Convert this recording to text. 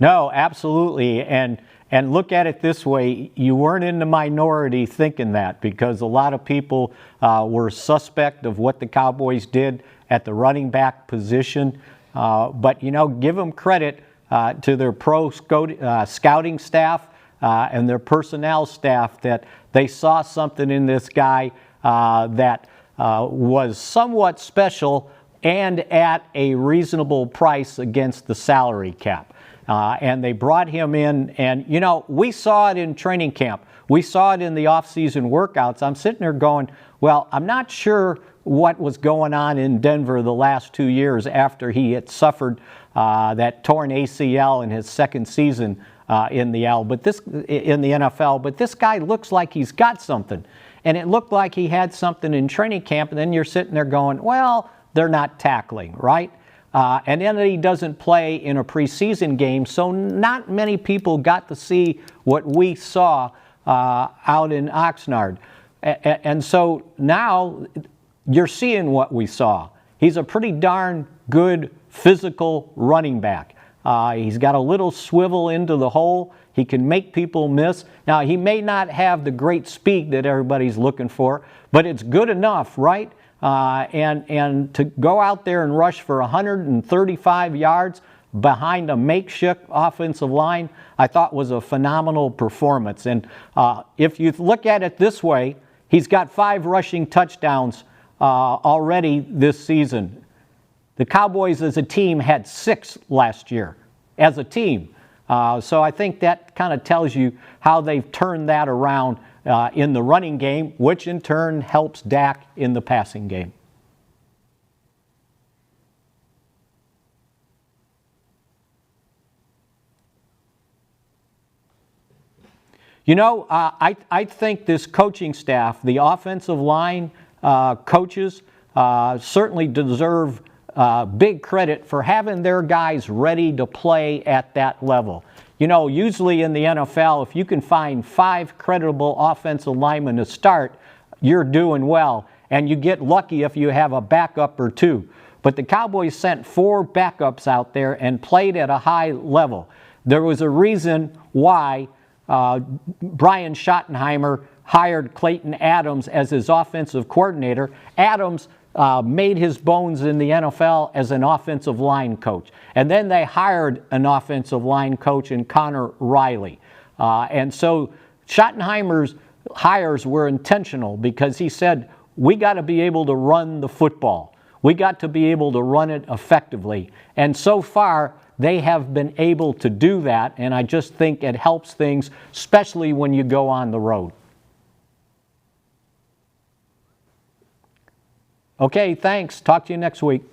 No, absolutely. And look at it this way, you weren't in the minority thinking that, because a lot of people were suspect of what the Cowboys did at the running back position. But, you know, give them credit to their scouting staff and their personnel staff that they saw something in this guy that was somewhat special and at a reasonable price against the salary cap. And they brought him in, and, you know, we saw it in training camp. We saw it in the off-season workouts. I'm sitting there going, well, I'm not sure what was going on in Denver the last 2 years after he had suffered that torn ACL in his second season in the NFL. But this guy looks like he's got something. And it looked like he had something in training camp, and then you're sitting there going, well, they're not tackling, right? And then he doesn't play in a preseason game, so not many people got to see what we saw out in Oxnard. And so now you're seeing what we saw. He's a pretty darn good physical running back. He's got a little swivel into the hole. He can make people miss. Now, he may not have the great speed that everybody's looking for, but it's good enough, right? And to go out there and rush for 135 yards behind a makeshift offensive line, I thought was a phenomenal performance. And if you look at it this way, he's got 5 rushing touchdowns already this season. The Cowboys as a team had 6 last year as a team. So I think that kind of tells you how they've turned that around in the running game, which in turn helps Dak in the passing game. You know, I think this coaching staff, the offensive line coaches, certainly deserve big credit for having their guys ready to play at that level. You know, usually in the NFL, if you can find 5 credible offensive linemen to start, you're doing well. And you get lucky if you have a backup or 2. But the Cowboys sent 4 backups out there and played at a high level. There was a reason why Brian Schottenheimer hired Clayton Adams as his offensive coordinator. Adams made his bones in the NFL as an offensive line coach. And then they hired an offensive line coach in Connor Riley. And so Schottenheimer's hires were intentional because he said, we got to be able to run the football. We got to be able to run it effectively. And so far, they have been able to do that. And I just think it helps things, especially when you go on the road. Okay, thanks. Talk to you next week.